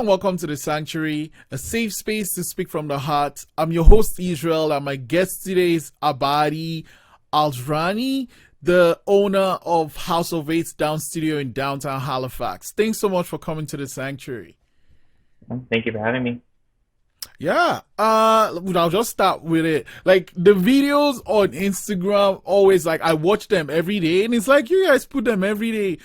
and welcome to The Sanctuary, a safe space to speak from the heart. I'm your host, Israel, and my guest today is Abady Alzahrani, the owner of House of Eight Dance Studio in downtown Halifax. Thanks so much for coming to The Sanctuary. Thank you for having me. Yeah, I'll just start with it. Like, the videos on Instagram, always, like, I watch them every day, and it's like, you guys put them every day.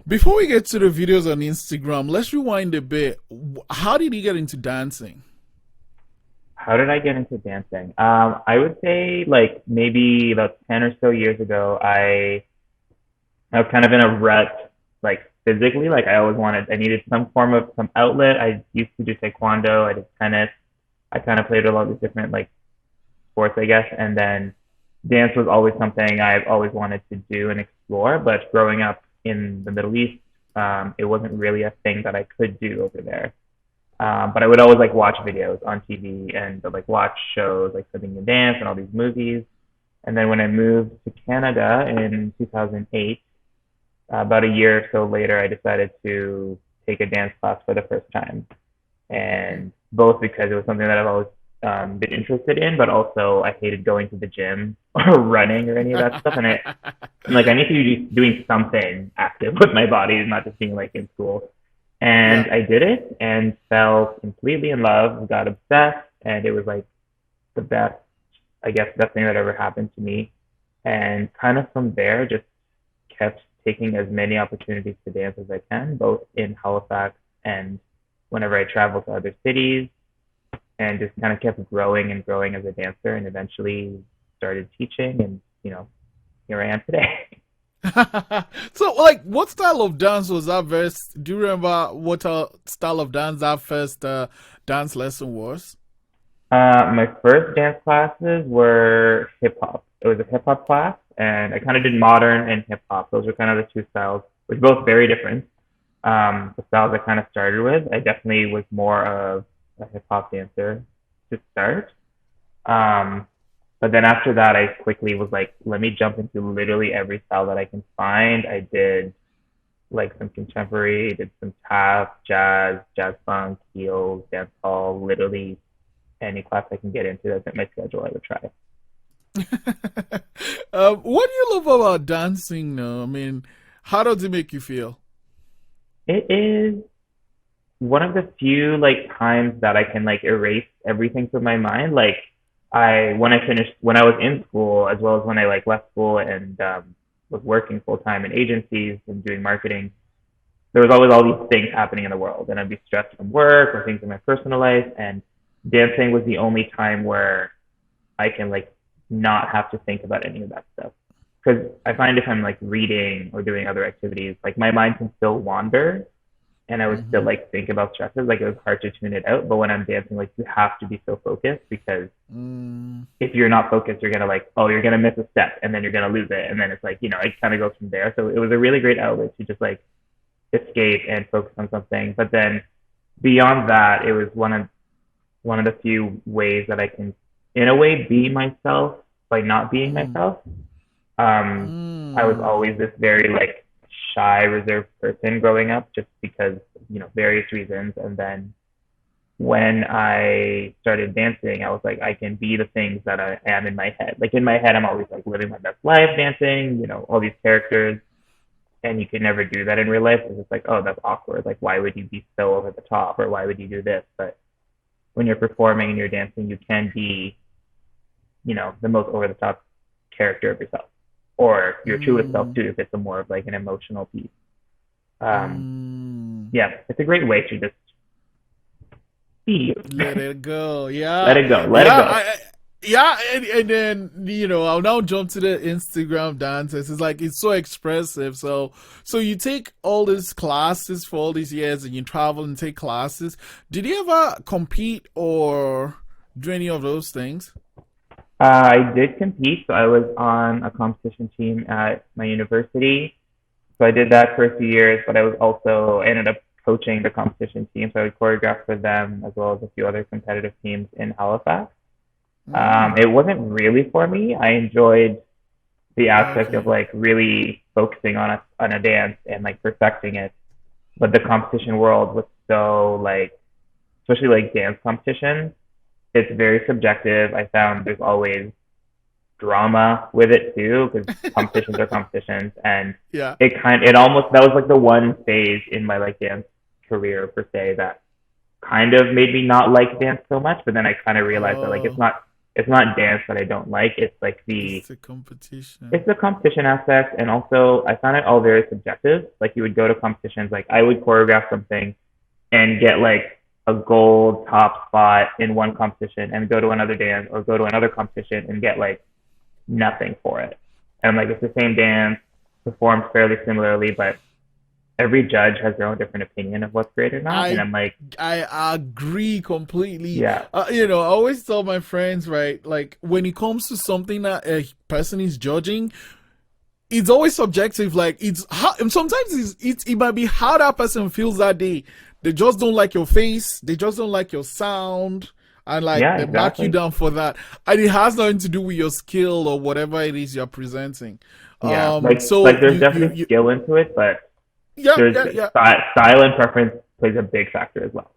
Before we get to the videos on Instagram, let's rewind a bit. How did you get into dancing? How did I get into dancing? I would say like maybe about 10 or so years ago, I was kind of in a rut, like physically, like I needed some outlet. I used to do taekwondo, I did tennis, I kind of played a lot of different like sports, I guess. And then dance was always something I've always wanted to do and explore. But growing up in the Middle East, it wasn't really a thing that I could do over there. But I would always like watch videos on TV and like watch shows like Studying the Dance and all these movies. And then when I moved to Canada in 2008, about a year or so later, I decided to take a dance class for the first time. And both because it was something that I've always been interested in, but also I hated going to the gym or running or any of that stuff. And I need to be doing something active with my body, not just being like in school. And Yeah. I did it and fell completely in love, got obsessed, and it was like the best, I guess, best thing that ever happened to me. And kind of from there, just kept taking as many opportunities to dance as I can, both in Halifax and whenever I travel to other cities, and just kind of kept growing and growing as a dancer, and eventually started teaching, and here I am today. So, like, what style of dance was that first? Do you remember what style of dance that first dance lesson was? My first dance classes were hip hop. It was a hip hop class, and I kind of did modern and hip hop. Those were kind of the two styles, which are both very different. The styles I kind of started with, I definitely was more of a hip hop dancer to start. Um, but then after that, I quickly was like, let me jump into literally every style that I can find. I did like some contemporary, did some tap, jazz funk, heels, dance hall, literally any class I can get into that's at my schedule, I would try. What do you love about dancing now? I mean, how does it make you feel? It is one of the few like times that I can like erase everything from my mind. Like when I was in school, as well as when I like left school and was working full time in agencies and doing marketing, there was always all these things happening in the world, and I'd be stressed from work or things in my personal life, and dancing was the only time where I can like not have to think about any of that stuff. Because I find if I'm like reading or doing other activities, like my mind can still wander, and I would still Mm-hmm. like think about stresses. Like it was hard to tune it out. But when I'm dancing, like you have to be so focused, because Mm, if you're not focused, you're gonna like, oh, you're gonna miss a step, and then you're gonna lose it, and then it's like, it kind of goes from there. So it was a really great outlet to just like escape and focus on something. But then beyond that, it was one of the few ways that I can, in a way, be myself by not being mm, myself. I was mm. always this very like shy, reserved person growing up, just because various reasons. And then when I started dancing, I was like, I can be the things that I am in my head. Like in my head, I'm always like living my best life dancing, all these characters, and you can never do that in real life. It's just like, oh, that's awkward. Like, why would you be so over the top, or why would you do this? But when you're performing and you're dancing, you can be, the most over the top character of yourself, or your truest self Mm, too, if it's a more of like an emotional piece. Um, mm. yeah, it's a great way to just be you. Let it go. Let Yeah. it go. Let it Yeah. go. Yeah. And then, I'll now jump to the Instagram dances. It's like, it's so expressive. So you take all these classes for all these years and you travel and take classes. Did you ever compete or do any of those things? I did compete, so I was on a competition team at my university. So I did that for a few years, but I ended up coaching the competition team. So I would choreograph for them as well as a few other competitive teams in Halifax. Mm, It wasn't really for me. I enjoyed the aspect of okay. like really focusing on a dance and like perfecting it. but the competition world was so like, especially like dance competitions, it's very subjective. I found there's always drama with it too because competitions are competitions, and Yeah. it almost that was like the one phase in my like dance career per se that kind of made me not like dance so much. But then I kind of realized that like Oh, it's not dance that I don't like. It's like it's the competition. it's the competition aspect, and also I found it all very subjective. Like you would go to competitions, like I would choreograph something and get like a gold top spot in one competition, and go to another dance or go to another competition and get like nothing for it. And like it's the same dance, performed fairly similarly, but every judge has their own different opinion of what's great or not. And I I'm like, I agree completely. yeah, I always tell my friends, right? Like when it comes to something that a person is judging, it's always subjective. Like it's how sometimes it might be how that person feels that day. They just don't like your face. They just don't like your sound, and like yeah, they mark you exactly. down for that. And it has nothing to do with your skill or whatever it is you're presenting. Yeah, So like there's definitely skill into it, but yeah, there's yeah, yeah. style and preference plays a big factor as well.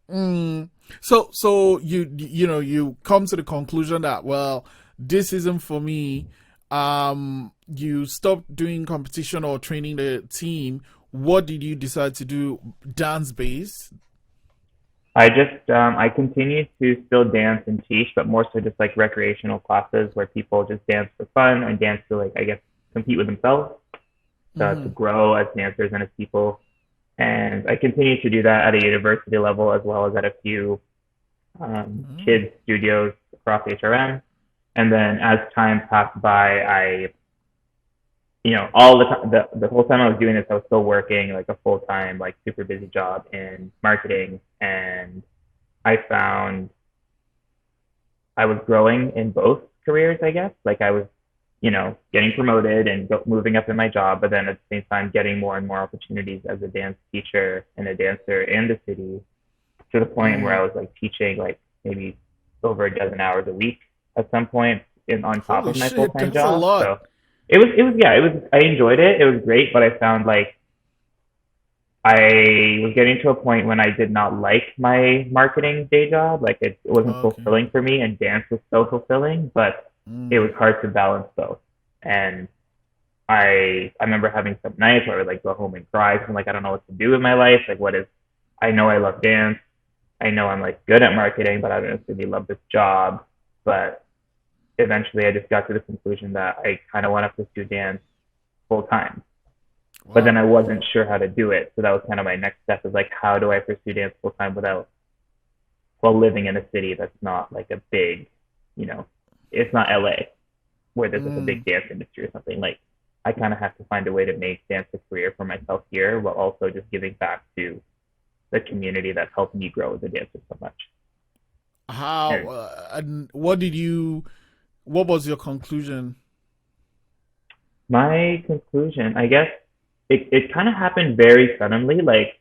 Mm. So you come to the conclusion that well, this isn't for me. You stopped doing competition or training the team. What did you decide to do? Dance based. I continue to still dance and teach, but more so just like recreational classes where people just dance for fun and dance to like I guess compete with themselves, to Mm-hmm. grow as dancers and as people. And I continue to do that at a university level as well as at a few Mm-hmm. kids studios across HRM. And then as time passed by, all the whole time I was doing this, I was still working like a full time, like super busy job in marketing, and I found I was growing in both careers, I guess. Like I was, getting promoted and moving up in my job, but then at the same time getting more and more opportunities as a dance teacher and a dancer in the city to the point where Mm. I was like teaching like maybe over a dozen hours a week at some point on top Holy of my full shit, time that's a job. lot. So it was I enjoyed it. It was great, but I found like I was getting to a point when I did not like my marketing day job. Like it wasn't Okay. fulfilling for me, and dance was so fulfilling, but it Mm. was hard to balance both. And I remember having some nights where I would like go home and cry because I'm like I don't know what to do with my life. Like what is I know I love dance. I know I'm like good at marketing, but I don't necessarily love this job. But eventually I just got to the conclusion that I kind of want to pursue dance full time. But then Wow. I wasn't sure how to do it. So that was kind of my next step is like, how do I pursue dance full time while living in a city that's not like a big, you know, it's not LA where there's like a Mm. big dance industry or something. Like I kind of have to find a way to make dance a career for myself here while also just giving back to the community that's helped me grow as a dancer so much. How And and what did you? What was your conclusion? my conclusion, I guess it kind of happened very suddenly. Like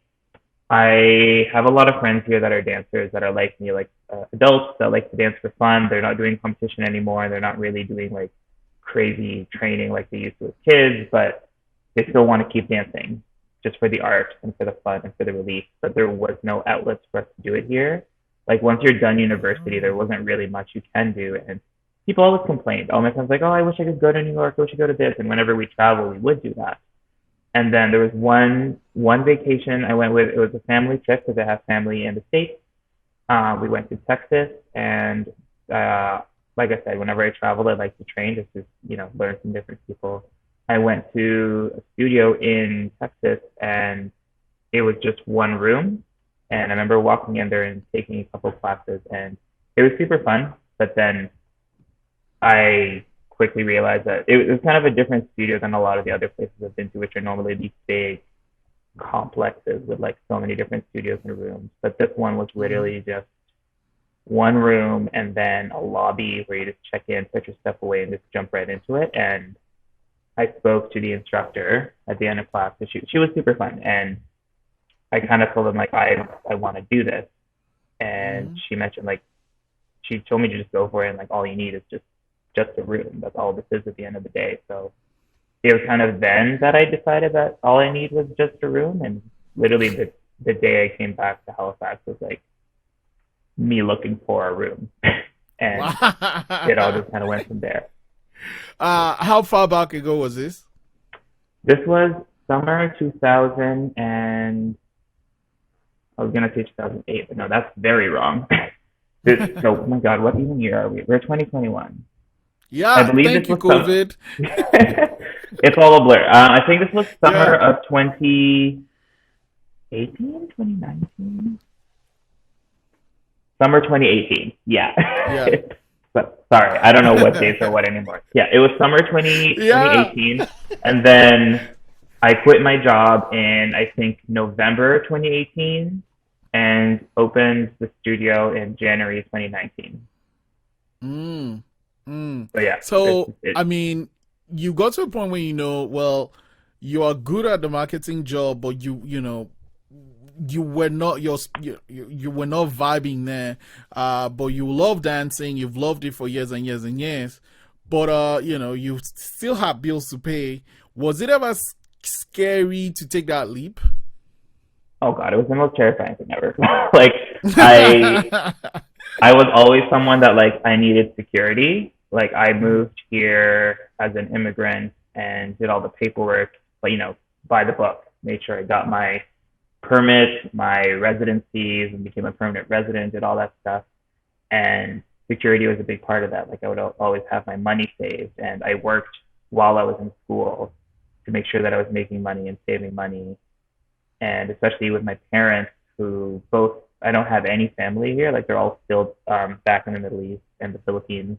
I have a lot of friends here that are dancers that are like me, like adults that like to dance for fun. They're not doing competition anymore. They're not really doing like crazy training like they used to as kids, but they still want to keep dancing just for the art and for the fun and for the relief. But there was no outlets for us to do it here. Like once you're done university, there Oh. wasn't really much you can do. And people always complained. All my friends like, oh, I wish I could go to New York. I wish I could go to this. And whenever we travel, we would do that. And then there was one vacation I went with. It was a family trip because I have family in the States. We went to Texas, and like I said, whenever I travel, I like to train just to learn from different people. I went to a studio in Texas, and it was just one room. And I remember walking in there and taking a couple classes, and it was super fun. But then I quickly realized that it was kind of a different studio than a lot of the other places I've been to, which are normally these big complexes with like so many different studios and rooms. But this one was Mm. literally just one room and then a lobby where you just check in, put your stuff away, and just jump right into it. And I spoke to the instructor at the end of class. So she was super fun, and I kind of told him like I want to do this, and Mm. she mentioned like she told me to just go for it, and like all you need is just a room. That's all this is at the end of the day. So it was kind of then that I decided that all I need was just a room, and literally the day I came back to Halifax was like me looking for a room, and it all Wow. just kind of went from there. How far back ago was this? This was summer 2000, and I was gonna say 2008, but no, that's very wrong. So, oh my God, what even year are we? We're 2021. I Yeah, believe this thank you, was some. COVID. It's all a blur. I think this was summer Yeah, of 2018, 2019, summer 2018. Yeah. yeah, But sorry, I don't know what dates are what anymore. Yeah, it was summer 20, yeah. 2018, and then I quit my job in I think November 2018 and opened the studio in January 2019. Mm, mm. So yeah, So, I it. mean, you got to a point where you know, well, you are good at the marketing job, but you were not you were not vibing there. But you love dancing. You've loved it for years and years and years. But you still have bills to pay. Was it ever scary to take that leap? Oh God, it was the most terrifying thing ever. Like I I was always someone that like I needed security. Like I Mhm. moved here as an immigrant and did all the paperwork, but by the book, made sure I got my permit, my residencies, and became a permanent resident, did all that stuff. And security was a big part of that. Like I would always have my money saved, and I worked while I was in school to make sure that I was making money and saving money. And especially with my parents, who both I don't have any family here. Like they're all still back in the Middle East and the Philippines.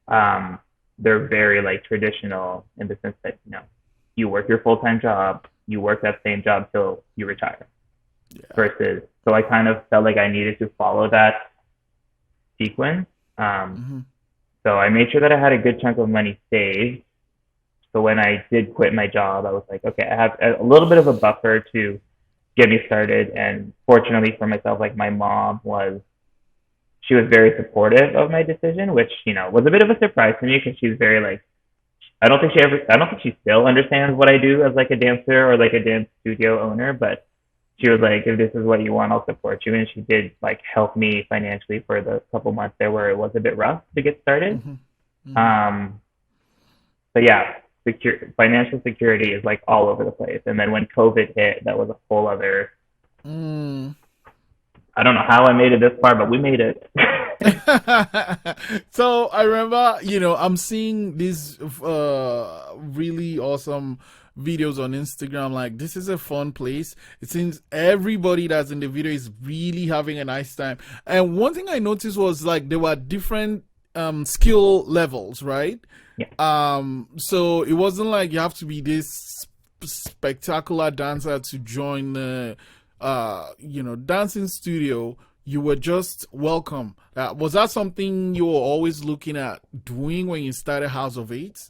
Um, they're very like traditional in the sense that you work your full time job, you work that same job till you retire. Yeah. Versus, so I kind of felt like I needed to follow that sequence. Hmm. So I made sure that I had a good chunk of money saved. So when I did quit my job, I was like, okay, I have a little bit of a buffer to get me started. And fortunately for myself, like my mom she was very supportive of my decision, which, was a bit of a surprise to me because she was very like, I don't think she still understands what I do as like a dancer or like a dance studio owner, but she was like, if this is what you want, I'll support you. And she did like help me financially for the couple months there where it was a bit rough to get started. Hmm. Hmm. Um, but yeah, financial security is like all over the place. And then when COVID hit, that was a whole other. Mm. I don't know how I made it this far, but we made it. So I remember, I'm seeing these really awesome videos on Instagram. Like, this is a fun place. It seems everybody that's in the video is really having a nice time. And one thing I noticed was like there were different skill levels, right? Yeah, So it wasn't like you have to be this spectacular dancer to join the dancing studio. You were just welcome. Was that something you were always looking at doing when you started House of Eight?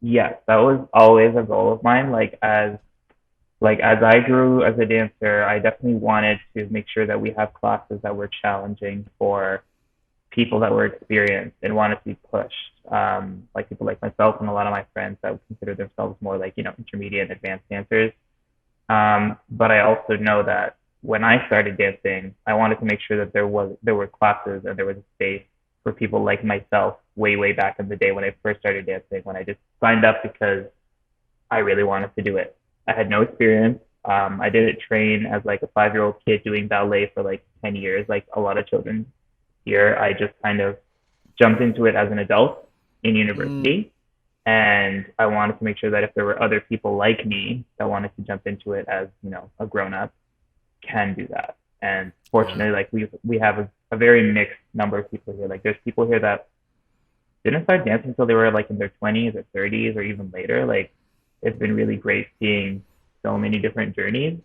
yes, that was always a goal of mine. Like as I grew as a dancer, I definitely wanted to make sure that we have classes that were challenging for people that were experienced and wanted to be pushed. Like people like myself and a lot of my friends that would consider themselves more like, intermediate and advanced dancers. But I also know that when I started dancing, I wanted to make sure that there were classes and there was a space for people like myself way, way back in the day when I first started dancing, when I just signed up because I really wanted to do it. I had no experience. I didn't train as like a 5-year-old kid doing ballet for like 10 years, like a lot of children here. I just kind of jumped into it as an adult in Mm, university. And I wanted to make sure that if there were other people like me that wanted to jump into it as, a grown up, can do that. And yeah. fortunately, like we have a very mixed number of people here. Like there's people here that didn't start dancing until they were like in their 20s or 30s or even later. Like it's been really great seeing so many different journeys.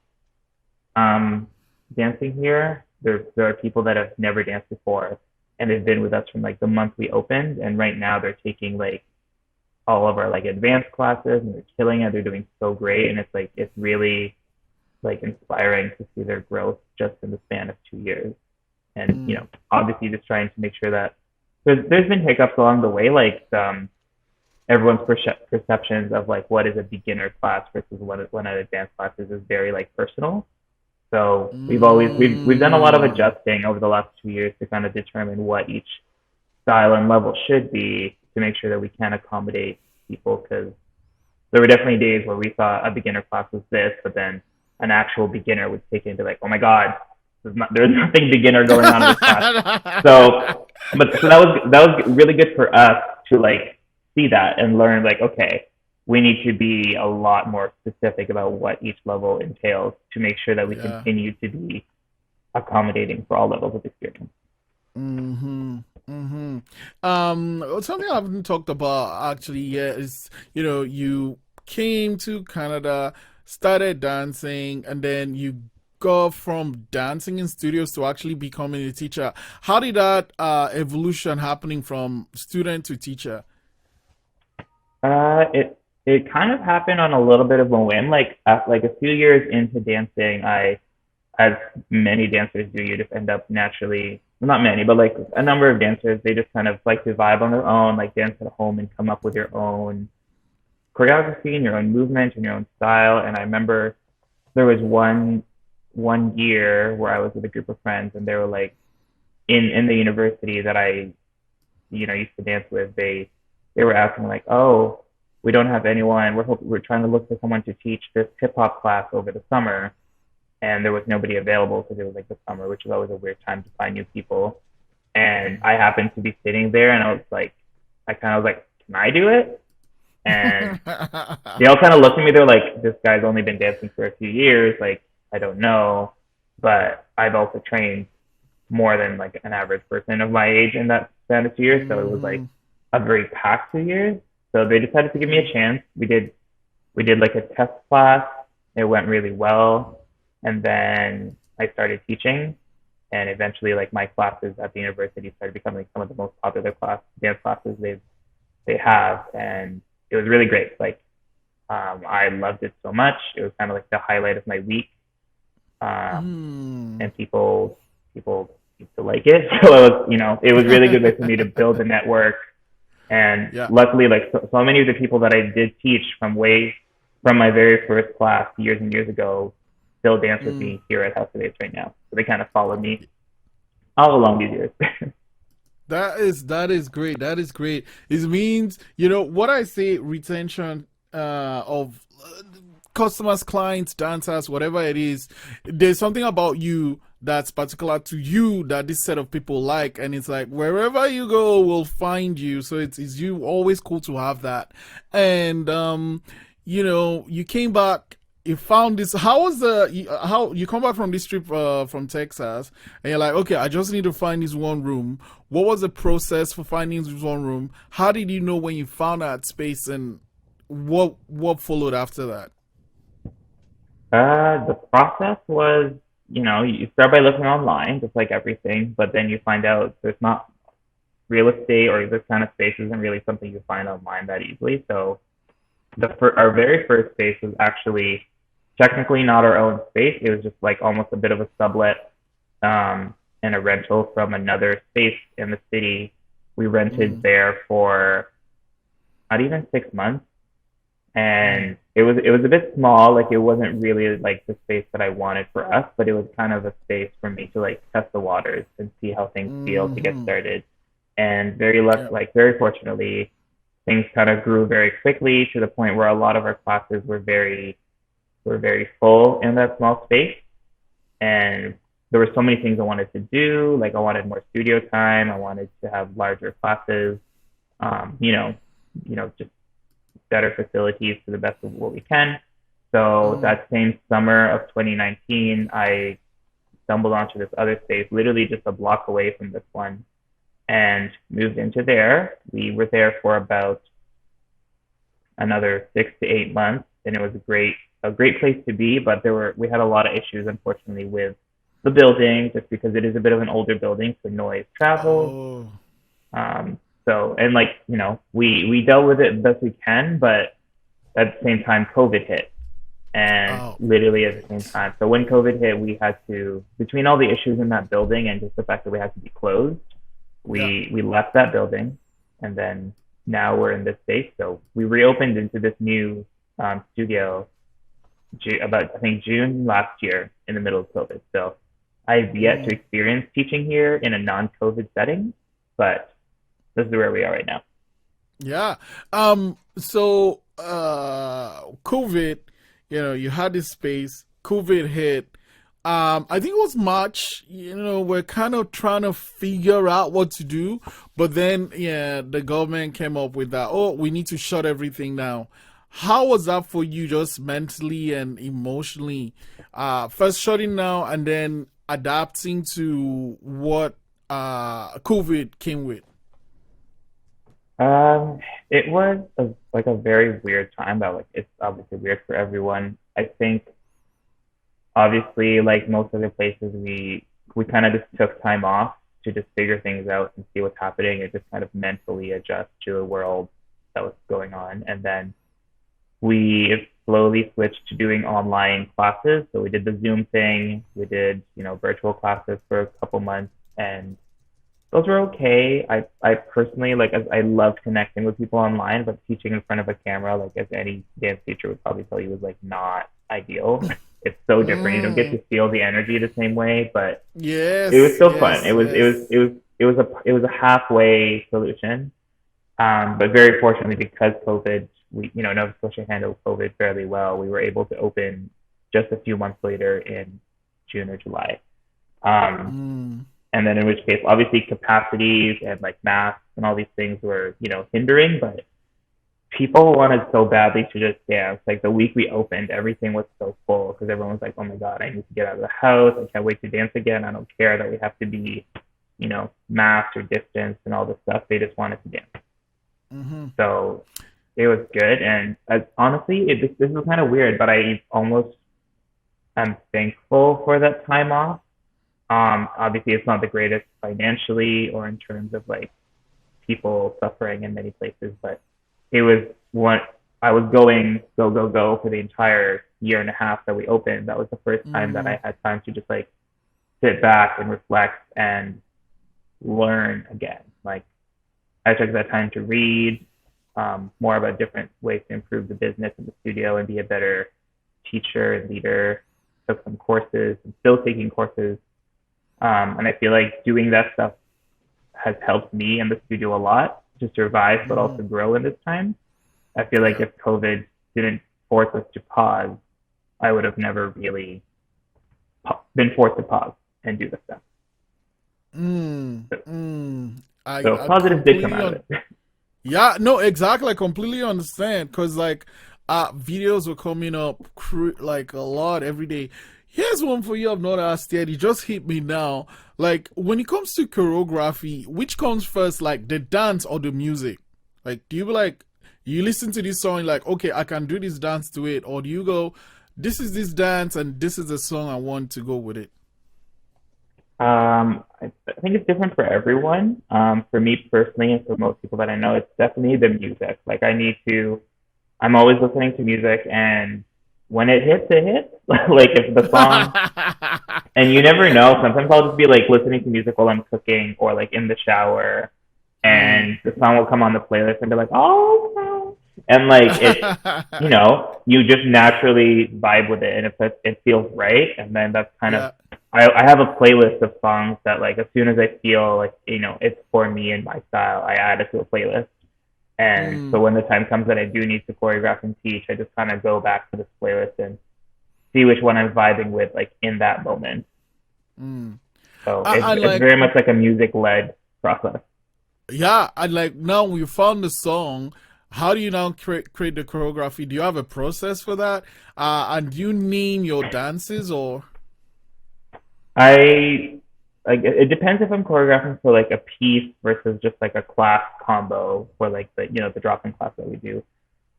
Um, Dancing here, there are people that have never danced before, and they've been with us from like the month we opened, and right now they're taking like all of our like advanced classes, and they're killing it. They're doing so great, and it's really like inspiring to see their growth just in the span of 2 years. And Mm, obviously just trying to make sure that there's been hiccups along the way, like everyone's perceptions of like what is a beginner class versus what an advanced class is very like personal. So we've done a lot of Mm. adjusting over the last 2 years to kind of determine what each style and level should be to make sure that we can accommodate people, because there were definitely days where we thought a beginner class was this, but then an actual beginner would take it into like, oh my god, there's nothing beginner going on in this class. So, so that was really good for us to like see that and learn like, okay, we need to be a lot more specific about what each level entails to make sure that we Yeah. continue to be accommodating for all levels of experience. Mm-hmm. Mm-hmm. Something I haven't talked about actually yet is, you came to Canada, started dancing, and then you go from dancing in studios to actually becoming a teacher. How did that evolution happening from student to teacher? It kind of happened on a little bit of a whim. Like a few years into dancing, as many dancers do, you just end up naturally, well, not many, but like a number of dancers, they just kind of like to vibe on their own, like dance at home and come up with your own choreography and your own movement and your own style. And I remember there was one year where I was with a group of friends, and they were like in the university that I used to dance with. They were asking like, oh, we don't have anyone. We're trying to look for someone to teach this hip hop class over the summer, and there was nobody available because it was like the summer, which is always a weird time to find new people. And I happened to be sitting there, and I kind of was like, can I do it? And they all kind of looked at me. They're like, this guy's only been dancing for a few years. Like, I don't know, but I've also trained more than like an average person of my age in that span of 2 years. So it was like Mm-hmm. a very packed 2 years. So they decided to give me a chance. We did like a test class. It went really well, and then I started teaching, and eventually like my classes at the university started becoming some of the most popular dance classes they have, and it was really great. Like, I loved it so much. It was kind of like the highlight of my week, Mm. and people seemed to like it. So it was really good way for me to build a network. And Yeah. luckily, like so many of the people that I did teach from my very first class years and years ago still dance with Mm. me here at House of Apes right now. So they kind of followed me all along these years. That is great. That is great. It means what I say retention of customers, clients, dancers, whatever it is. There's something about you that's particular to you that this set of people like, and it's like wherever you go, we'll find you. So it's you always cool to have that, and you came back. You found this. How was how you come back from this trip from Texas, and you're like, okay, I just need to find this one room. What was the process for finding this one room? How did you know when you found that space, and what followed after that? The process was, you start by looking online, just like everything, but then you find out there's not real estate, or this kind of space isn't really something you find online that easily. So our very first space was actually technically not our own space. It was just like almost a bit of a sublet, and a rental from another space in the city. We rented Mm, there for not even 6 months, mm, and it was a bit small. Like, it wasn't really like the space that I wanted for us, but it was kind of a space for me to like test the waters and see how things feel to get mm-hmm. started. And Yeah. very fortunately, things kind of grew very quickly to the point where a lot of our classes were very full in that small space. And there were so many things I wanted to do. Like, I wanted more studio time. I wanted to have larger classes. Um, you know, just better facilities to the best of what we can. So Mm, that same summer of 2019, I stumbled onto this other space, literally just a block away from this one, and moved into there. We were there for about another 6 to 8 months, and it was a great place to be. But we had a lot of issues, unfortunately, with the building, just because it is a bit of an older building, so noise travels. oh. And like, we dealt with it the best we can, but at the same time, COVID hit, and Oh. literally at the same time. So when COVID hit, we had to, between all the issues in that building and just the fact that we had to be closed, Yeah. we left that building, and then now we're in this space. So we reopened into this new studio about I think June last year in the middle of COVID. So I've yet to Mm. experience teaching here in a non-COVID setting, but this is where we are right now. Yeah. So COVID, you had this space, COVID hit. I think it was March, we're kind of trying to figure out what to do, but then yeah, the government came up with that, oh, we need to shut everything down. How was that for you just mentally and emotionally? First shutting down and then adapting to what COVID came with. Um, it was like a very weird time, but like it's obviously weird for everyone. I think obviously like most other places we kind of just took time off to just figure things out and see what's happening and just kind of mentally adjust to the world that was going on. And then we slowly switched to doing online classes. So we did the Zoom thing, we did, virtual classes for a couple months, and those were okay. I personally like I love connecting with people online, but teaching in front of a camera, like as any dance teacher would probably tell you, was like not ideal. It's so different. You don't get Mm. to feel the energy the same way, but it was Yes, still fun. yes, yes. It was a halfway solution. But very fortunately, because COVID, Nova Scotia handled COVID fairly well. We were able to open just a few months later in June or July. Um, Mm. and then in which case, obviously, capacities and like masks and all these things were, hindering, but people wanted so badly to just dance. Like the week we opened, everything was so full because everyone was like, "Oh my god, I need to get out of the house. I can't wait to dance again. I don't care that we have to be, masked or distanced and all this stuff. They just wanted to dance." Mm-hmm. So it was good. And honestly, this is kind of weird, but I almost am thankful for that time off. Obviously, it's not the greatest financially or in terms of like people suffering in many places, but it was what I was going go go go for the entire year and a half that we opened. That was the first time that Mm. I had time to just like sit back and reflect and learn again. Like I took that time to read more about different ways to improve the business in the studio and be a better teacher and leader. Took some courses. I'm still taking courses, and I feel like doing that stuff has helped me and the studio a lot to survive, but Mm. also grow in this time. I feel like Yeah. if COVID didn't force us to pause, I would have never really been forced to pause and do this stuff. Mm. So, Mm. so I positives did come completely out of on. it. Yeah, no, exactly. I completely understand because like videos were coming up like a lot every day. Here's one for you I've not asked yet. It just hit me now. Like when it comes to choreography, which comes first, like the dance or the music? Like do you be like you listen to this song like okay, I can do this dance to it, or do you go, this is this dance and this is the song I want to go with it? I think it's different for everyone. For me personally, and for most people that I know, it's definitely the music. Like I'm always listening to music, and when it hits, it hits. Like if the song, and you never know. Sometimes I'll just be like listening to music while I'm cooking or like in the shower, Mm. and the song will come on the playlist and be like, oh, no. And like you just naturally vibe with it, and it feels right, and then that's kind of Yeah. I have a playlist of songs that like as soon as I feel like it's for me and my style, I add it to a playlist. And so Mm. when the time comes that I do need to choreograph and teach, I just kind of go back to this playlist and see which one I'm vibing with like in that moment. Mm. So I it's like very much like a music led process. yeah, and like now you found the song. How do you now create the choreography? Do you have a process for that? And do you name your dances or? I like it depends if I'm choreographing for like a piece versus just like a class combo for like the drop-in class that we do.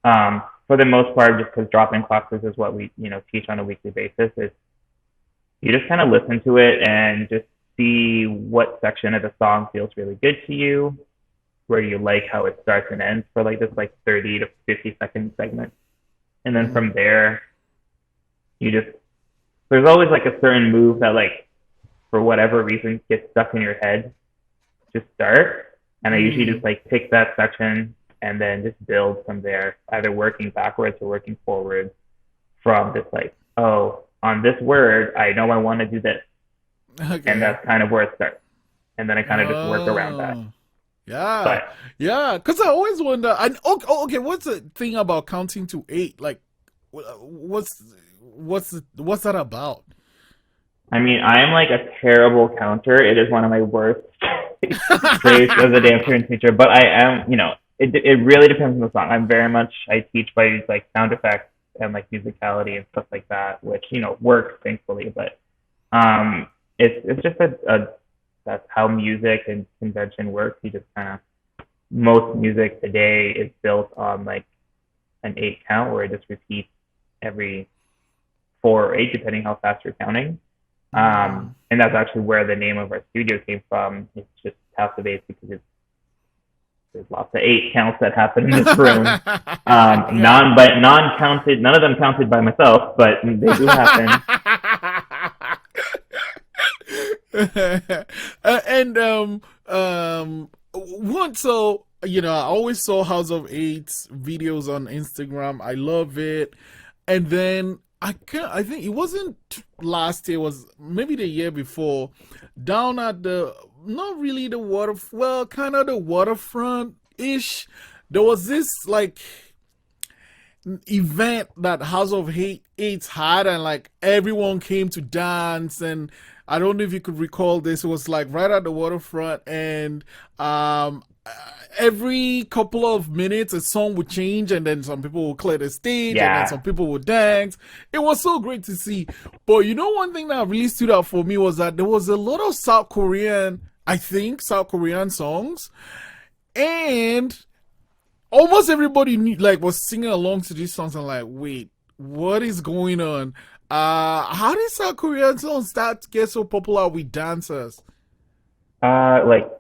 For the most part, just because drop-in classes is what we teach on a weekly basis, is you just kind of listen to it and just see what section of the song feels really good to you, where you like how it starts and ends for like this like 30 to 50 second segment, and then Mm-hmm. from there you just there's always like a certain move that like for whatever reason gets stuck in your head to start, and I usually Mm. just like pick that section and then just build from there, either working backwards or working forwards from this like, oh, on this word, I know I want to do this. And Okay. that's kind of where it starts. And then I kind of just work around that. Oh. Yeah. But Yeah. Because I always wonder. Okay. What's the thing about counting to 8? Like, what's that about? I mean, I am like a terrible counter. It is one of my worst traits as a dancer and teacher. But I am, it really depends on the song. I teach by like sound effects and like musicality and stuff like that, which works thankfully. But it's just that's how music and convention works. You just kind of most music today is built on like an 8 count where it just repeats every 4 or 8 depending how fast you're counting. And that's actually where the name of our studio came from. It's just House of 8 because there's lots of 8 counts that happen in this room. Yeah. Non-counted, none of them counted by myself, but they do happen. And one so I always saw House of Eights videos on Instagram. I love it. And then I think it wasn't last year, it was maybe the year before, down at the not really the water, well, kind of the waterfront ish. There was this like event that House of Eights had, and like everyone came to dance. And I don't know if you could recall this. It was like right at the waterfront, and every couple of minutes a song would change, and then some people would clear the stage, and then Yeah. some people would dance. It was so great to see. But one thing that really stood out for me was that there was a lot of South Korean songs, and almost everybody was singing along to these songs. I'm like, wait, what is going on? How did South Korean songs start to get so popular with dancers? Like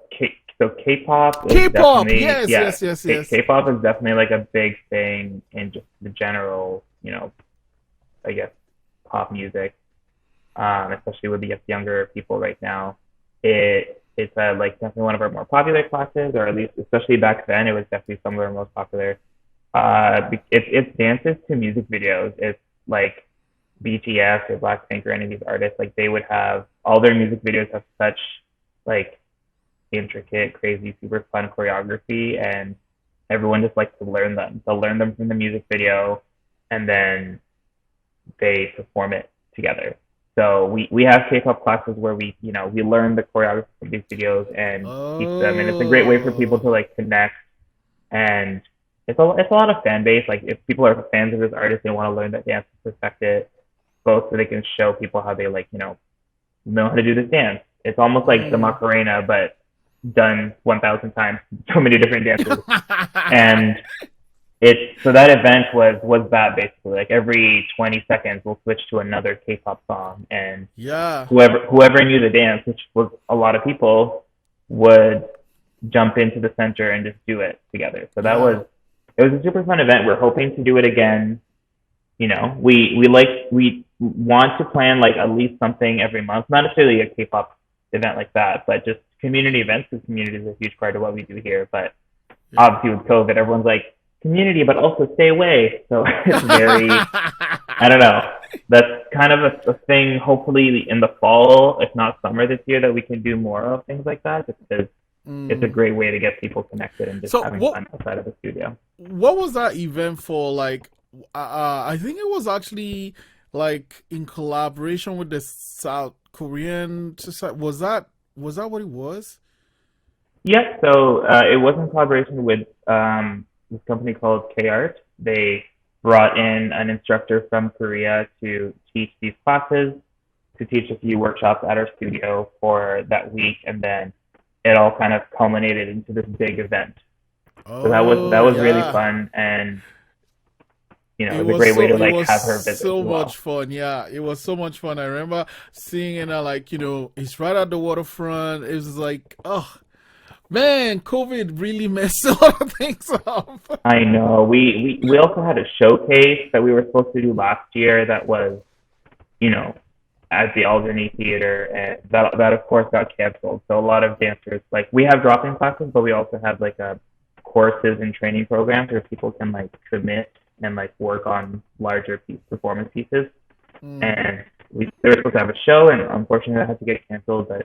so K-pop is K-pop, definitely yes, yeah. yes, yes, yes. K-pop is definitely like a big thing in just the general, I guess pop music. Especially with the younger people right now. It's like definitely one of our more popular classes, or at least especially back then, it was definitely some of our most popular. It's dances to music videos. It's like BTS or Blackpink or any of these artists, like they would have all their music videos have such like intricate, crazy, super fun choreography, and everyone just likes to learn them. They'll learn them from the music video, and then they perform it together. So we have K-pop classes where we learn the choreography from these videos and teach them, and it's a great way for people to Oh. like connect. And it's a lot of fan base. Like if people are fans of this artist, they want to learn that dance and perfect it, both so they can show people how they like know how to do this dance. It's almost like the Mm. Macarena, but done 1,000 times, so many different dances. And so that event was that basically. Like every 20 seconds, we'll switch to another K-pop song, and Yeah. whoever knew the dance, which was a lot of people, would jump into the center and just do it together. So Yeah. it was a super fun event. We're hoping to do it again. We want to plan like at least something every month, not necessarily a K-pop event like that, but just community events, because community is a huge part of what we do here. But Yeah. obviously with COVID, everyone's like community, but also stay away. So it's very, I don't know. That's kind of a thing. Hopefully in the fall, if not summer this year, that we can do more of things like that, just because it's a Mm. great way to get people connected and just So having what fun outside of the studio. what was that event for? Like, I think it was actually like in collaboration with the South Korean society. Was that what it was? Yeah, so it was in collaboration with this company called KArt. They brought in an instructor from Korea to teach these classes, to teach a few workshops at our studio for that week, and then it all kind of culminated into this big event. So that Oh was really yeah. fun, and It it was a was great way so to it like was have her visit as so much well. fun. Yeah, it was so much fun. I remember seeing it, like, it's right at the waterfront. It was like, oh man, COVID really messed a lot of things up. I know. We also had a showcase that we were supposed to do last year that was, you know, at the Alderney Theater, and that of course got canceled. So a lot of dancers, like we have drop-in classes, but we also have like a courses and training programs where people can like commit and like work on larger performance pieces. Mm. And they were supposed to have a show, and unfortunately that had to get canceled. But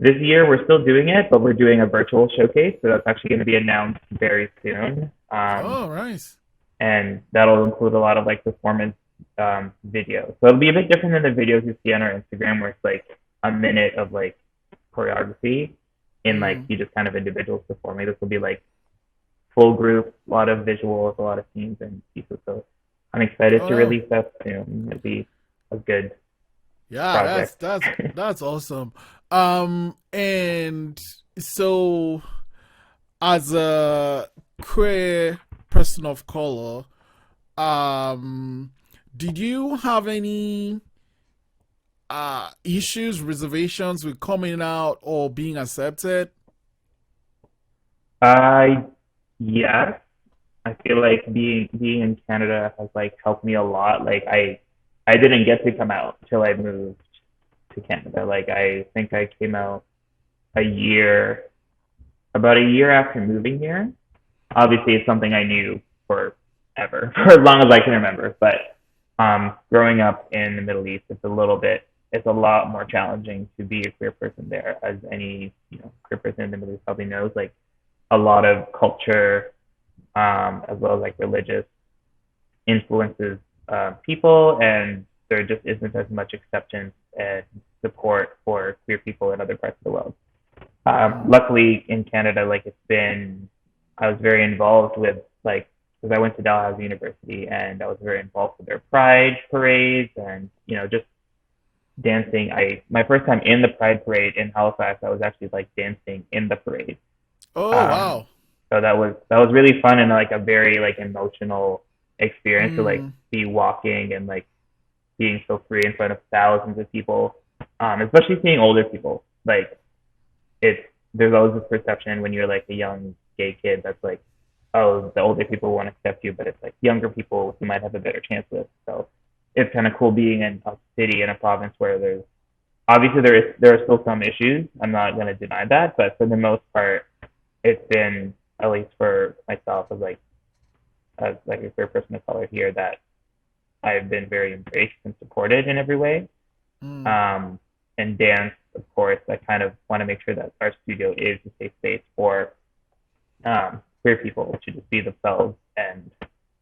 this year we're still doing it, but we're doing a virtual showcase, so that's actually going to be announced very soon. Oh, nice. And that'll include a lot of like performance videos. So it'll be a bit different than the videos you see on our Instagram, where it's like a minute of like choreography in like Mm. you just kind of individuals performing. This will be like full group, a lot of visuals, a lot of scenes and pieces. So I'm excited Oh to no. release that soon. It'll be a good Yeah, that's project. that's that's awesome. And so as a queer person of color, um, did you have any issues, reservations with coming out or being accepted? I Yes, I feel like being in Canada has like helped me a lot. Like I didn't get to come out till I moved to Canada. Like I think I came out a year, about a year after moving here. Obviously, it's something I knew forever, for as long as I can remember. But growing up in the Middle East, it's a lot more challenging to be a queer person there, as any queer person in the Middle East probably knows. Like a lot of culture, as well as like religious influences people, and there just isn't as much acceptance and support for queer people in other parts of the world. Mm. Luckily in Canada, I was very involved with like because I went to Dalhousie University and I was very involved with their Pride parades and just dancing. I My first time in the Pride parade in Halifax, I was actually like dancing in the parade. Oh Um, wow. so that was really fun and like a very like emotional experience to like Mm. be walking and like being so free in front of thousands of people, especially seeing older people. Like it's there's always this perception when you're like a young gay kid that's like, oh, the older people won't accept you, but it's like younger people you might have a better chance with. So it's kind of cool being in a city in a province where there's obviously there are still some issues. I'm not going to deny that, but for the most part, it's been at least for myself as like a queer person of color here that I've been very embraced and supported in every way. Mm. Um, and dance, of course, I kind of want to make sure that our studio is a safe space for queer people to just be themselves and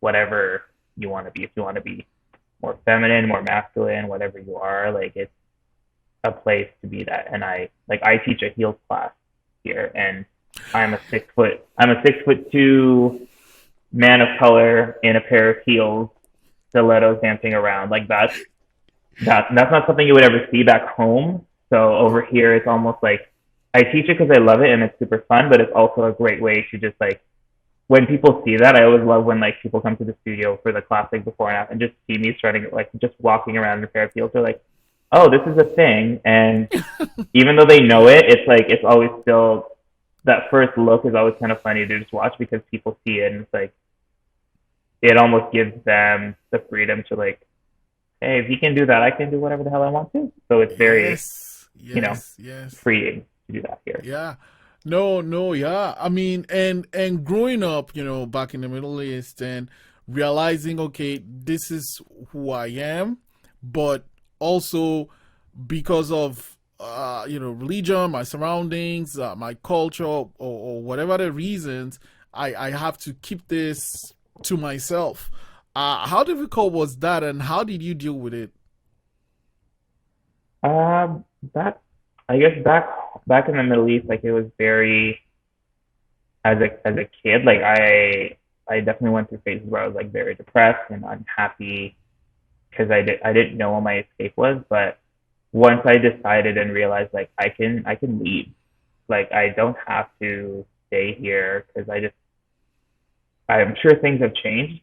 whatever you want to be. If you want to be more feminine, more masculine, whatever you are, like it's a place to be that. And I teach a heels class here, and I'm a 6'2" man of color in a pair of heels, stilettos dancing around. Like that's not something you would ever see back home. So over here, it's almost like I teach it because I love it and it's super fun, but it's also a great way to just like when people see that. I always love when like people come to the studio for the classic before and after and just see me starting like just walking around in a pair of heels. They're like, oh, this is a thing, and even though they know it, it's like it's always still that first look is always kind of funny to just watch because people see it and it's like it almost gives them the freedom to like, hey, if he can do that, I can do whatever the hell I want to. So it's very, Yes. you know, Yes. Yes. freeing to do that here. Yeah. No, no, yeah. I mean, and growing up, back in the Middle East and realizing, okay, this is who I am, but also because of religion, my surroundings, my culture, or whatever the reasons, I have to keep this to myself. How difficult was that, and how did you deal with it? That I guess back in the Middle East, like it was very as a kid, like I definitely went through phases where I was like very depressed and unhappy because I didn't know what my escape was. But once I decided and realized like I can leave, like I don't have to stay here because I'm sure things have changed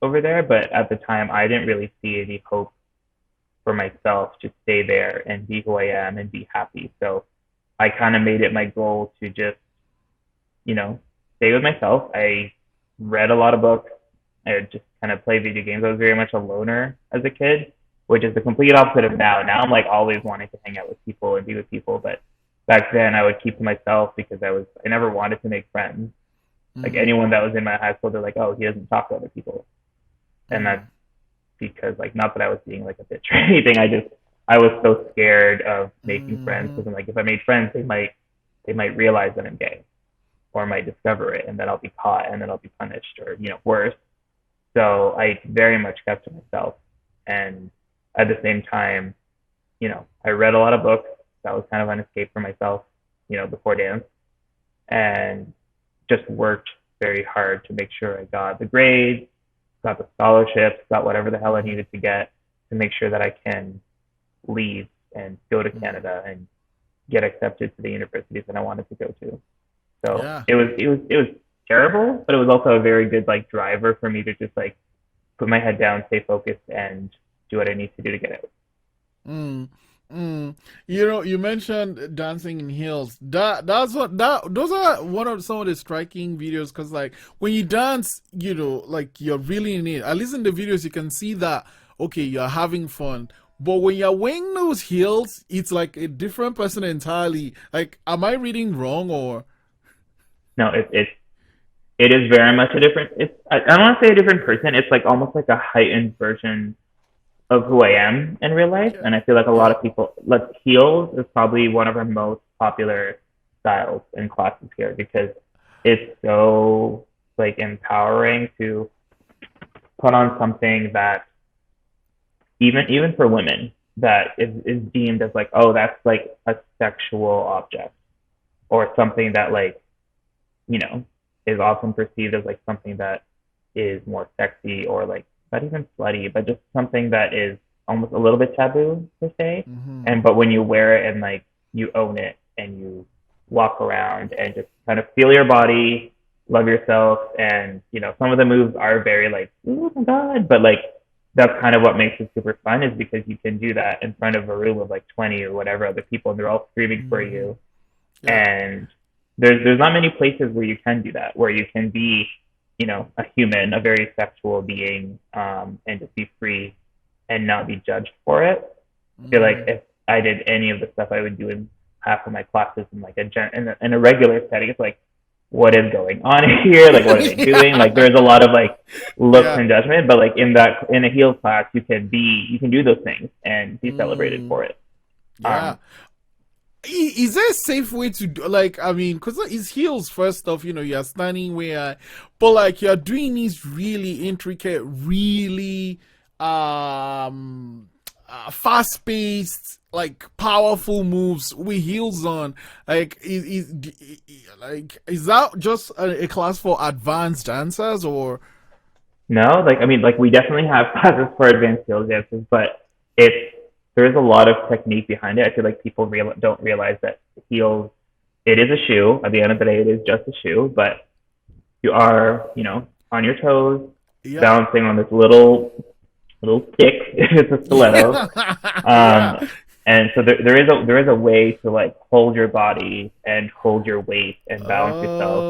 over there, but at the time I didn't really see any hope for myself to stay there and be who I am and be happy. So I kind of made it my goal to just, stay with myself. I read a lot of books. I just kind of play video games. I was very much a loner as a kid, which is the complete opposite of now. Now I'm like always wanting to hang out with people and be with people, but back then I would keep to myself because I never wanted to make friends. Like anyone that was in my high school, they're like, oh, he doesn't talk to other people, and that's Mm, because like not that I was being like a bitch or anything. I was so scared of making friends mm, because I'm like, if I made friends, they might realize that I'm gay or might discover it, and then I'll be caught, and then I'll be punished, or worse. So I very much kept to myself, and at the same time, I read a lot of books. That was kind of an escape for myself, before dance, and just worked very hard to make sure I got the grades, got the scholarships, got whatever the hell I mm, needed to get to make sure that I can leave and go to mm. Canada and get accepted to the universities that I wanted to go to. So Yeah. it was terrible, but it was also a very good like driver for me to just like put my head down, stay focused, and do what I need to do to get out. Mm, mm. You mentioned dancing in heels. Those are one of some of the striking videos because like when you dance, like you're really in it. At least in the videos, you can see that okay, you're having fun. But when you're wearing those heels, it's like a different person entirely. Like, am I reading wrong or? No, it is very much a different. I don't want to say a different person. It's like almost like a heightened version of who I am in real life. Yeah, And I feel like a lot yeah. of people, like heels is probably one of our most popular styles in classes here because it's so like empowering to put on something that even for women that is deemed as like, oh, that's like a sexual object or something that like, you know, is often perceived as like something that is more sexy or like not even slutty, but just something that is almost a little bit taboo per se. Mm-hmm. And but when you wear it and like you own it and you walk around and just kind of feel your body, love yourself, and some of the moves are very like oh my god, but like that's kind of what makes it super fun is because you can do that in front of a room of like 20 or whatever other people and they're all screaming for Mm-hmm. you Yeah. and there's not many places where you can do that, where you can be, a human, a very sexual being, and just be free and not be judged for it. I feel like Mm. if I did any of the stuff I would do in half of my classes in like in a regular setting, it's like, what is going on here? Like, what are they doing? Like, Yeah. there's a lot of like looks Yeah. and judgment, but like in a heels class, you can do those things and be celebrated Mm. for it. Yeah. Um, Is there a safe way to do, like, I mean, because it's heels first off, you're standing where, but like you're doing these really intricate, really fast paced, like powerful moves with heels on. Like, is that just a class for advanced dancers or? No, like I mean, like we definitely have classes for advanced heels dances, but it's there is a lot of technique behind it. I feel like people don't realize that heels. It is a shoe. At the end of the day, it is just a shoe, but you are, on your toes, Yeah. balancing on this little stick. It's a stiletto, Yeah. um, and so there is a way to like hold your body and hold your weight and balance yourself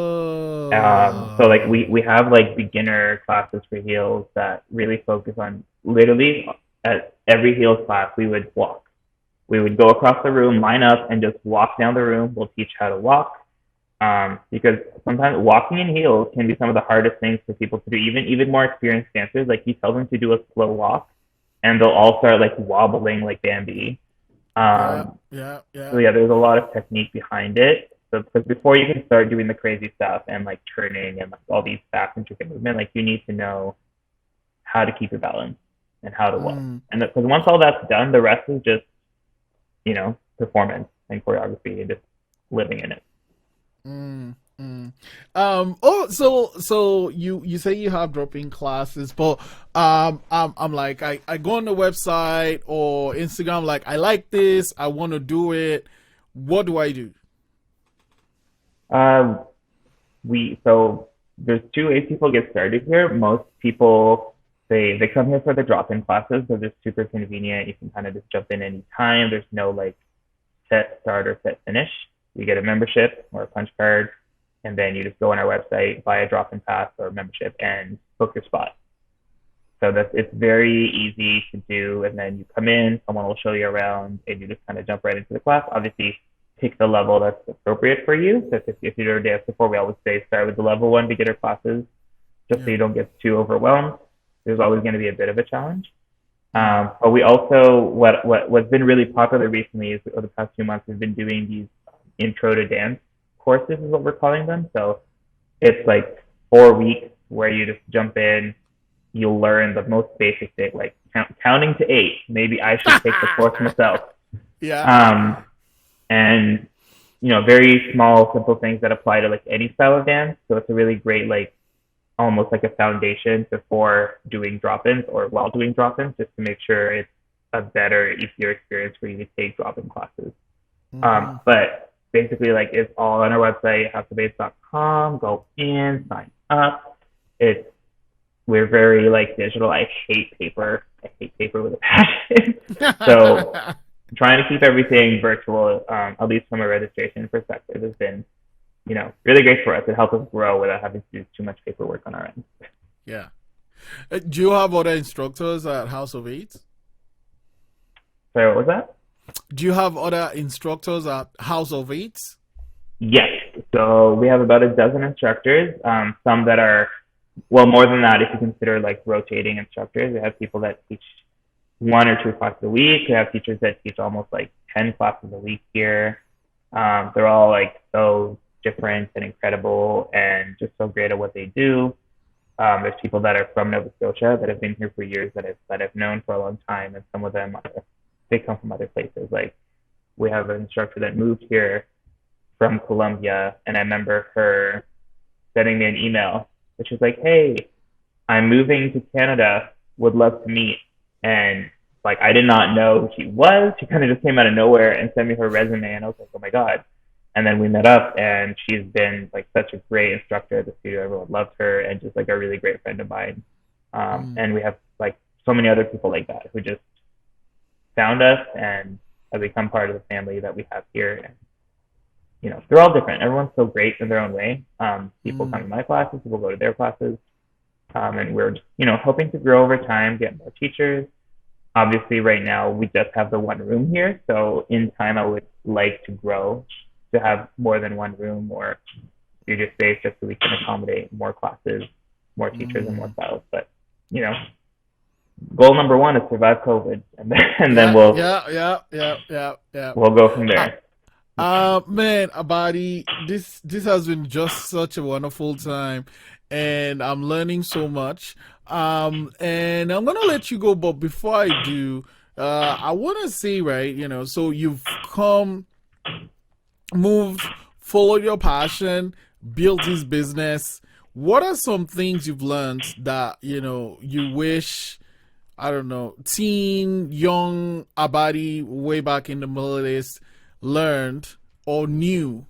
so like Oh. we have like beginner classes for heels that really focus on literally at every heels class we would walk. We would go across the room, line up, and just walk down the room. We'll teach how to walk. Because sometimes walking in heels can be some of the hardest things for people to do. Even more experienced dancers, like you tell them to do a slow walk, and they'll all start like wobbling like Bambi. Yeah. Um, Yeah. so Yeah. yeah, there's a lot of technique behind it. So because before you can start doing the crazy stuff and like turning and like all these fast intricate movement, like you need to know how to keep your balance and how to walk. Mm. And because once all that's done, the rest is just performance and choreography and just living in it. Mm, mm. Oh, so you say you have drop-in classes, but I'm like I go on the website or Instagram, like I like this, I want to do it. What do I do? Uh, we so there's two ways people get started here. Most people they come here for the drop-in classes, so they're super convenient. You can kind of just jump in anytime. There's no like set start or set finish. You get a membership or a punch card, and then you just go on our website, buy a drop-in pass or membership, and book your spot. So it's very easy to do, and then you come in, someone will show you around, and you just kind of jump right into the class. Obviously, pick the level that's appropriate for you. So if you're a dance before, we always say start with the level 1 beginner classes, just so you don't get too overwhelmed. There's always going to be a bit of a challenge. But we also, what's been really popular recently is over the past 2 months, we've been doing these intro to dance courses is what we're calling them. So it's like 4 weeks where you just jump in, you'll learn the most basic thing, like counting to 8. Maybe I should take the course myself. Yeah. And very small, simple things that apply to like any style of dance. So it's a really great, like almost like a foundation before doing drop-ins or while doing drop-ins, just to make sure it's a better, easier experience for you to take drop-in classes. But basically, like, it's all on our website, houseofbase.com. Go in, sign up. We're very like digital. I hate paper. I hate paper with a passion. So trying to keep everything virtual, at least from a registration perspective, has been, really great for us. It helps us grow without having to do too much paperwork on our end. Yeah. Do you have other instructors at House of Eight? Sorry, what was that? Do you have other instructors at House of Eight? Yes. So we have about a dozen instructors. Some that are, well, more than that if you consider like rotating instructors. We have people that teach 1 or 2 classes a week. We have teachers that teach almost like 10 classes a week here. They're all like so different and incredible and just so great at what they do. There's people that are from Nova Scotia that have been here for years that I've known for a long time, and some of them they come from other places. Like we have an instructor that moved here from Colombia, and I remember her sending me an email, which was like, "Hey, I'm moving to Canada. Would love to meet." And like I did not know who she was. She kind of just came out of nowhere and sent me her resume, and I was like, "Oh my god." And then we met up, and she's been like such a great instructor at the studio. Everyone loved her, and just like a really great friend of mine. And we have like so many other people like that who just found us and have become part of the family that we have here. And they're all different. Everyone's so great in their own way. People come to my classes, people go to their classes, and we're hoping to grow over time, get more teachers. Obviously, right now we just have the 1 room here, so in time I would like to grow to have more than 1 room or studio space just so we can accommodate more classes, more teachers, and more styles. But goal number 1 is survive COVID, and then we'll go from there. Man, Abady, this has been just such a wonderful time, and I'm learning so much. And I'm gonna let you go, but before I do, I want to say, right, so you've moved, followed your passion, built this business. What are some things you've learned that you wish, I don't know, young Abady way back in the Middle East learned or knew?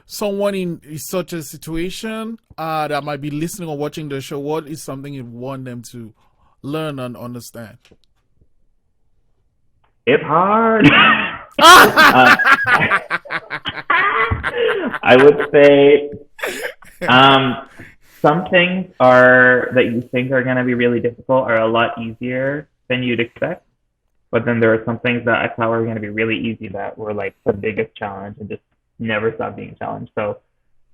Someone in such a situation that might be listening or watching the show, what is something you want them to learn and understand? It's hard. I would say some things that you think are going to be really difficult are a lot easier than you'd expect. But then there are some things that I thought were going to be really easy that were like the biggest challenge and just never stop being challenged. So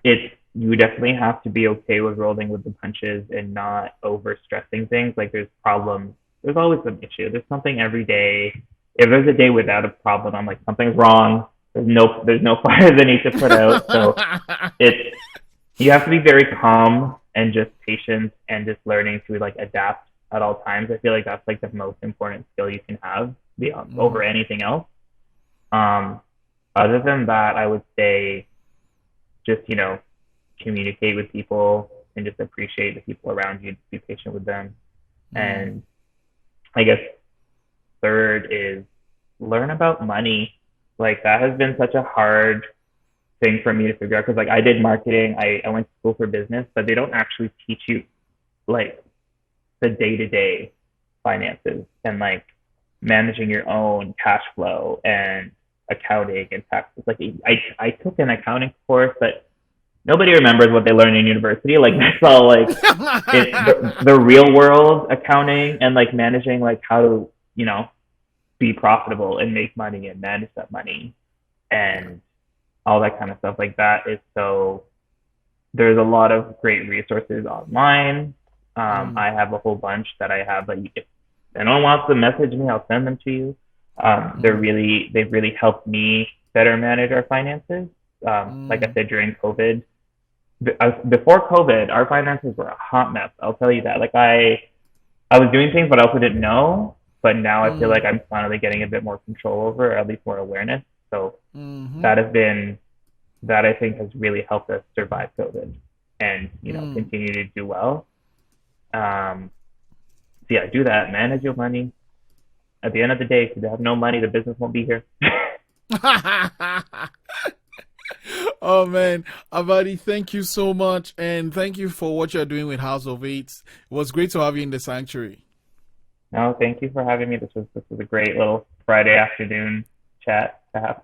you definitely have to be okay with rolling with the punches and not over stressing things. Like there's problems. There's always an issue. There's something every day. If there's a day without a problem, I'm like, something's wrong. There's no fire that needs to put out. So you have to be very calm and just patient and just learning to like adapt at all times. I feel like that's like the most important skill you can have over anything else. Other than that, I would say just, communicate with people and just appreciate the people around you, be patient with them. And I guess third is learn about money. Like that has been such a hard thing for me to figure out because like I did marketing, I went to school for business, but they don't actually teach you like the day-to-day finances and like managing your own cash flow and accounting and taxes. Like I took an accounting course, but nobody remembers what they learned in university. Like that's all like the real world accounting and like managing like how to, be profitable and make money and manage that money. And all that kind of stuff like that is so there's a lot of great resources online. Mm, I have a whole bunch that I have, but if anyone wants to message me, I'll send them to you. mm, They've really helped me better manage our finances. Like I mm, said, during COVID, before COVID, our finances were a hot mess. I'll tell you that. I was doing things, but I also didn't know. But now I feel like mm, I'm finally getting a bit more control over, or at least more awareness. So mm, that has been that I think has really helped us survive COVID and mm. continue to do well. Um, so yeah, do that. Manage your money. At the end of the day, if you have no money, the business won't be here. Oh man, Abadi, thank you so much, and thank you for what you're doing with House of Eights. It was great to have you in the sanctuary. No, thank you for having me. This was a great little Friday afternoon chat to have.